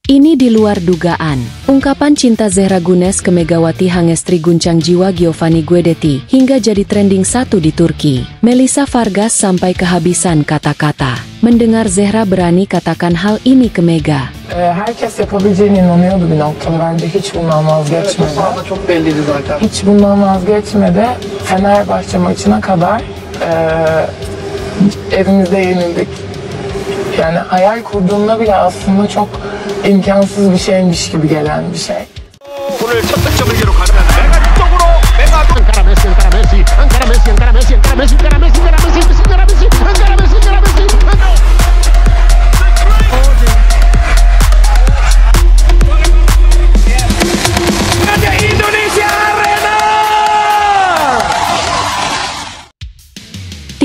Ini di luar dugaan. Ungkapan cinta Zehra Gunes ke Megawati Hangestri guncang jiwa Giovanni Guidetti hingga jadi trending 1 di Turki. Melissa Vargas sampai kehabisan kata-kata. Mendengar Zehra berani katakan hal ini ke Mega. Herkes yapabileceğine inanıyordu bir noktalarda. Hiç bundan vazgeçmedi. Çok belliydi zaten. Hiç bundan vazgeçmedi. Fenerbahçe maçına kadar evimizde yenildik. Yani hayal kurduğumda bile aslında çok imkansız bir şeymiş gibi gelen bir şey. 오늘 첫 득점을 기록하는 메가 쪽으로 메가 안카라 메시 안카라 메시 안카라 메시 안카라 메시 안카라 메시 안카라 메시 안카라 메시 안카라 메시 안카라 메시 안카라 메시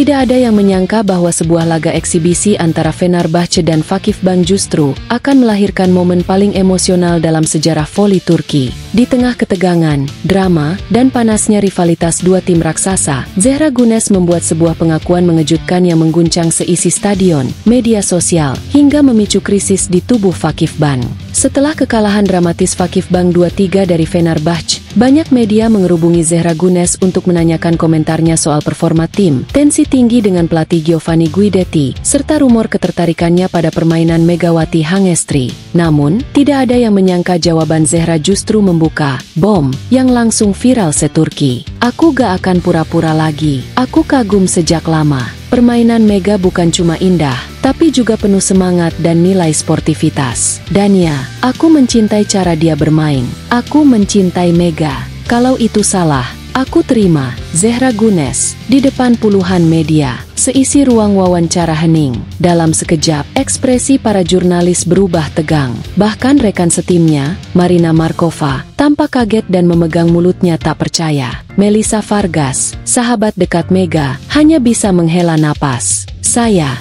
Tidak ada yang menyangka bahwa sebuah laga eksibisi antara Fenerbahce dan Vakifbank justru akan melahirkan momen paling emosional dalam sejarah voli Turki. Di tengah ketegangan, drama, dan panasnya rivalitas dua tim raksasa, Zehra Gunes membuat sebuah pengakuan mengejutkan yang mengguncang seisi stadion, media sosial, hingga memicu krisis di tubuh Vakifbank. Setelah kekalahan dramatis Vakifbank 2-3 dari Fenerbahce, banyak media mengerubungi Zehra Gunes untuk menanyakan komentarnya soal performa tim, tensi tinggi dengan pelatih Giovanni Guidetti, serta rumor ketertarikannya pada permainan Megawati Hangestri. Namun, tidak ada yang menyangka jawaban Zehra justru membuka bom yang langsung viral se-Turki. Aku gak akan pura-pura lagi. Aku kagum sejak lama. Permainan Mega bukan cuma indah, tapi juga penuh semangat dan nilai sportivitas. Dan ya, aku mencintai cara dia bermain. Aku mencintai Mega. Kalau itu salah, aku terima. Zehra Gunes, di depan puluhan media, seisi ruang wawancara hening. Dalam sekejap, ekspresi para jurnalis berubah tegang. Bahkan rekan setimnya, Marina Markova, tampak kaget dan memegang mulutnya tak percaya. Melissa Vargas, sahabat dekat Mega, hanya bisa menghela napas. Saya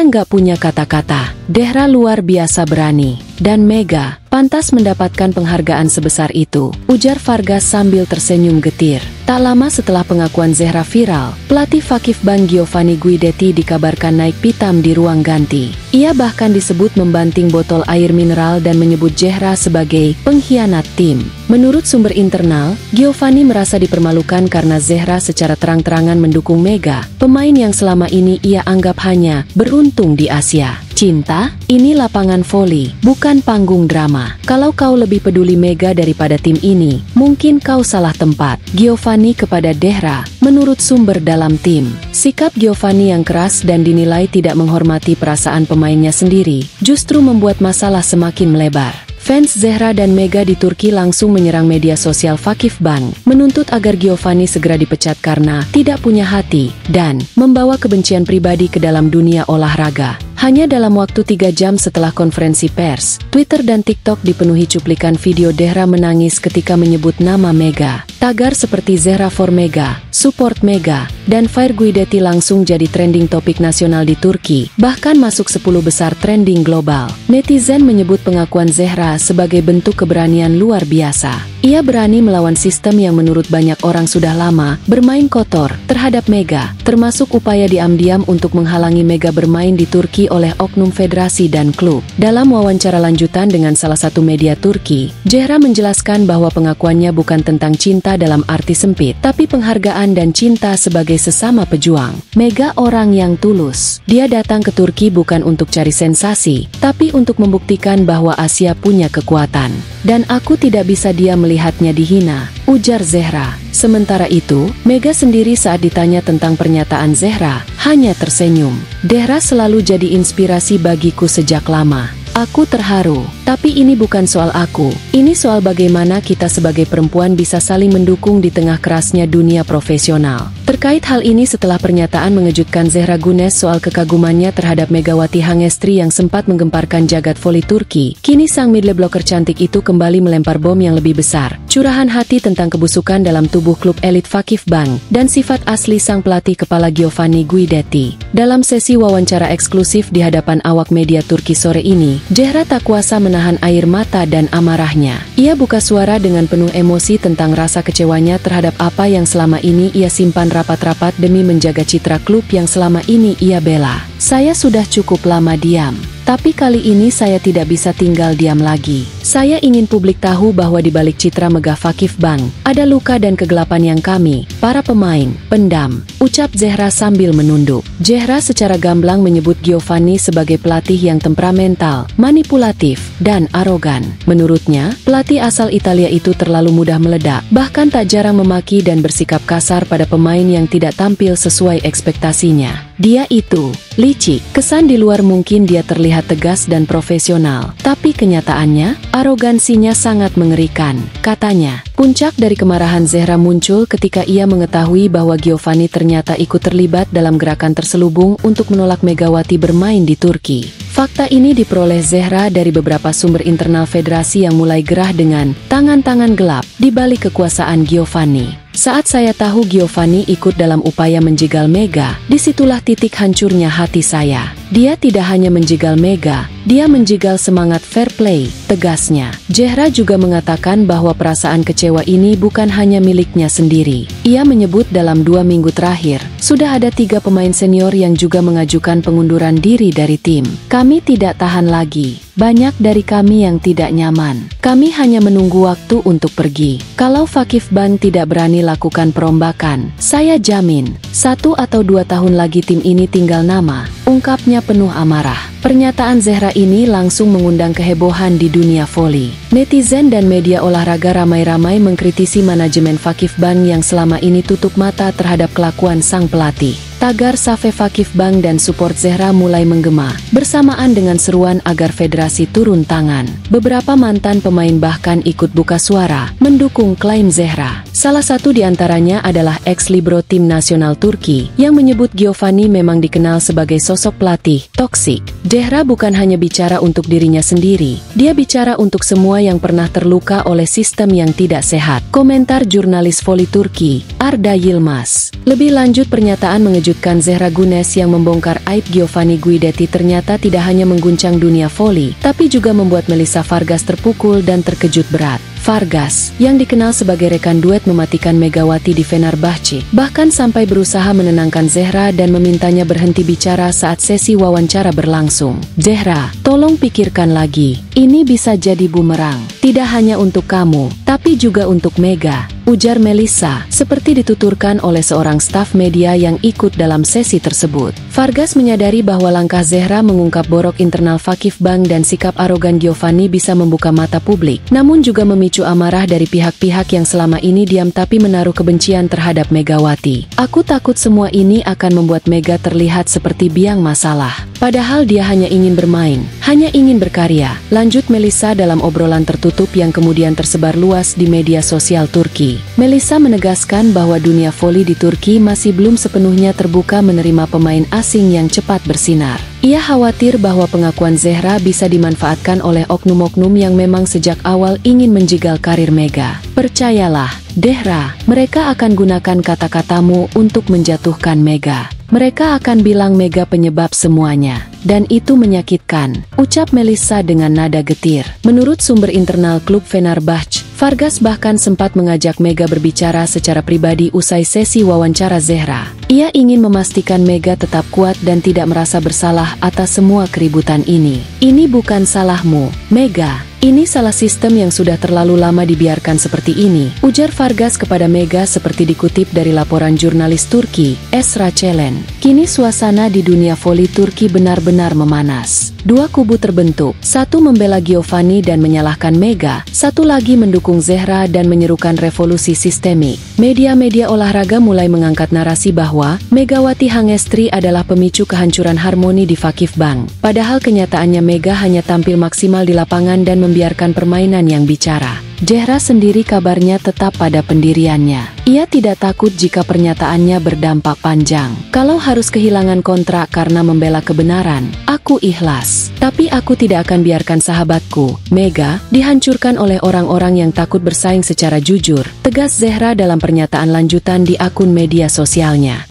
nggak punya kata-kata. Zehra luar biasa berani. Dan Mega, pantas mendapatkan penghargaan sebesar itu, ujar Vargas sambil tersenyum getir. Tak lama setelah pengakuan Zehra viral, pelatih Vakifbank Giovanni Guidetti dikabarkan naik pitam di ruang ganti. Ia bahkan disebut membanting botol air mineral dan menyebut Zehra sebagai pengkhianat tim. Menurut sumber internal, Giovanni merasa dipermalukan karena Zehra secara terang-terangan mendukung Mega, pemain yang selama ini ia anggap hanya beruntung di Asia. Cinta, ini lapangan voli, bukan panggung drama. Kalau kau lebih peduli Mega daripada tim ini, mungkin kau salah tempat. Giovanni kepada Zehra, menurut sumber dalam tim. Sikap Giovanni yang keras dan dinilai tidak menghormati perasaan pemainnya sendiri, justru membuat masalah semakin melebar. Fans Zehra dan Mega di Turki langsung menyerang media sosial Vakifbank, menuntut agar Giovanni segera dipecat karena tidak punya hati, dan membawa kebencian pribadi ke dalam dunia olahraga. Hanya dalam waktu 3 jam setelah konferensi pers, Twitter dan TikTok dipenuhi cuplikan video Zehra menangis ketika menyebut nama Mega. Tagar seperti Zehra for Mega, Support Mega, dan Fire Guidetti langsung jadi trending topik nasional di Turki, bahkan masuk 10 besar trending global. Netizen menyebut pengakuan Zehra sebagai bentuk keberanian luar biasa. Ia berani melawan sistem yang menurut banyak orang sudah lama bermain kotor terhadap Mega, termasuk upaya diam-diam untuk menghalangi Mega bermain di Turki oleh oknum federasi dan klub. Dalam wawancara lanjutan dengan salah satu media Turki, Zehra menjelaskan bahwa pengakuannya bukan tentang cinta dalam arti sempit, tapi penghargaan dan cinta sebagai sesama pejuang. Mega orang yang tulus. Dia datang ke Turki bukan untuk cari sensasi, tapi untuk membuktikan bahwa Asia punya kekuatan. Dan aku tidak bisa diam melihatnya dihina, ujar Zehra. Sementara itu, Mega sendiri saat ditanya tentang pernyataan Zehra, hanya tersenyum. Zehra selalu jadi inspirasi bagiku sejak lama. Aku terharu, tapi ini bukan soal aku. Ini soal bagaimana kita sebagai perempuan bisa saling mendukung di tengah kerasnya dunia profesional. Terkait hal ini setelah pernyataan mengejutkan Zehra Gunes soal kekagumannya terhadap Megawati Hangestri yang sempat menggemparkan jagat voli Turki, kini sang middle blocker cantik itu kembali melempar bom yang lebih besar. Curahan hati tentang kebusukan dalam tubuh klub elit Vakifbank, dan sifat asli sang pelatih kepala Giovanni Guidetti. Dalam sesi wawancara eksklusif di hadapan awak media Turki sore ini, Zehra tak kuasa menahan air mata dan amarahnya. Ia buka suara dengan penuh emosi tentang rasa kecewanya terhadap apa yang selama ini ia simpan rapat-rapat demi menjaga citra klub yang selama ini ia bela. Saya sudah cukup lama diam. Tapi kali ini saya tidak bisa tinggal diam lagi. Saya ingin publik tahu bahwa di balik citra megah Fakif Bank, ada luka dan kegelapan yang kami, para pemain, pendam, ucap Zehra sambil menunduk. Zehra secara gamblang menyebut Giovanni sebagai pelatih yang temperamental, manipulatif, dan arogan. Menurutnya, pelatih asal Italia itu terlalu mudah meledak, bahkan tak jarang memaki dan bersikap kasar pada pemain yang tidak tampil sesuai ekspektasinya. Dia itu licik. Kesan di luar mungkin dia terlihat tegas dan profesional, tapi kenyataannya, arogansinya sangat mengerikan. Katanya, puncak dari kemarahan Zehra muncul ketika ia mengetahui bahwa Giovanni ternyata ikut terlibat dalam gerakan terselubung untuk menolak Megawati bermain di Turki. Fakta ini diperoleh Zehra dari beberapa sumber internal federasi yang mulai gerah dengan tangan-tangan gelap di balik kekuasaan Giovanni. Saat saya tahu Giovanni ikut dalam upaya menjegal Mega, disitulah titik hancurnya hati saya. Dia tidak hanya menjegal Mega, dia menjegal semangat fair play, tegasnya. Zehra juga mengatakan bahwa perasaan kecewa ini bukan hanya miliknya sendiri. Ia menyebut dalam 2 minggu terakhir, sudah ada 3 pemain senior yang juga mengajukan pengunduran diri dari tim. Kami tidak tahan lagi. Banyak dari kami yang tidak nyaman. Kami hanya menunggu waktu untuk pergi. Kalau Fakif Bank tidak berani lakukan perombakan, saya jamin, 1 atau 2 tahun lagi tim ini tinggal nama, ungkapnya penuh amarah. Pernyataan Zehra ini langsung mengundang kehebohan di dunia voli. Netizen dan media olahraga ramai-ramai mengkritisi manajemen Fakif Bank yang selama ini tutup mata terhadap kelakuan sang pelatih. Tagar Save Fakif Bank dan support Zehra mulai menggema, bersamaan dengan seruan agar federasi turun tangan. Beberapa mantan pemain bahkan ikut buka suara, mendukung klaim Zehra. Salah satu di antaranya adalah ex-libero tim nasional Turki, yang menyebut Giovanni memang dikenal sebagai sosok pelatih toksik. Zehra bukan hanya bicara untuk dirinya sendiri, dia bicara untuk semua yang pernah terluka oleh sistem yang tidak sehat. Komentar jurnalis voli Turki, Arda Yilmaz. Lebih lanjut, pernyataan mengejutkan Zehra Gunes yang membongkar aib Giovanni Guidetti ternyata tidak hanya mengguncang dunia voli, tapi juga membuat Melissa Vargas terpukul dan terkejut berat. Vargas, yang dikenal sebagai rekan duet mematikan Megawati di Fenerbahce, bahkan sampai berusaha menenangkan Zehra dan memintanya berhenti bicara saat sesi wawancara berlangsung. Zehra, tolong pikirkan lagi, ini bisa jadi bumerang, tidak hanya untuk kamu, tapi juga untuk Mega, ujar Melissa, seperti dituturkan oleh seorang staf media yang ikut dalam sesi tersebut. Vargas menyadari bahwa langkah Zehra mengungkap borok internal Fakif Bank dan sikap arogan Giovanni bisa membuka mata publik, namun juga memicu amarah dari pihak-pihak yang selama ini diam tapi menaruh kebencian terhadap Megawati. Aku takut semua ini akan membuat Mega terlihat seperti biang masalah. Padahal dia hanya ingin bermain, hanya ingin berkarya, lanjut Melissa dalam obrolan tertutup yang kemudian tersebar luas di media sosial Turki. Melissa menegaskan bahwa dunia voli di Turki masih belum sepenuhnya terbuka menerima pemain asing yang cepat bersinar. Ia khawatir bahwa pengakuan Zehra bisa dimanfaatkan oleh oknum-oknum yang memang sejak awal ingin menjegal karir Mega. Percayalah, Zehra, mereka akan gunakan kata-katamu untuk menjatuhkan Mega. Mereka akan bilang Mega penyebab semuanya. Dan itu menyakitkan, ucap Melissa dengan nada getir. Menurut sumber internal klub Fenerbahce, Vargas bahkan sempat mengajak Mega berbicara secara pribadi usai sesi wawancara Zehra. Ia ingin memastikan Mega tetap kuat dan tidak merasa bersalah atas semua keributan ini. Ini bukan salahmu, Mega. Ini salah sistem yang sudah terlalu lama dibiarkan seperti ini, ujar Vargas kepada Mega seperti dikutip dari laporan jurnalis Turki, Esra Celen. Kini suasana di dunia voli Turki benar-benar memanas. 2 kubu terbentuk, satu membela Giovanni dan menyalahkan Mega, satu lagi mendukung Zehra dan menyerukan revolusi sistemik. Media-media olahraga mulai mengangkat narasi bahwa Megawati Hangestri adalah pemicu kehancuran harmoni di Fakif Bank. Padahal kenyataannya Mega hanya tampil maksimal di lapangan dan membiarkan permainan yang bicara. Zehra sendiri kabarnya tetap pada pendiriannya. Ia tidak takut jika pernyataannya berdampak panjang. Kalau harus kehilangan kontrak karena membela kebenaran, aku ikhlas. Tapi aku tidak akan biarkan sahabatku, Mega, dihancurkan oleh orang-orang yang takut bersaing secara jujur, tegas Zehra dalam pernyataan lanjutan di akun media sosialnya.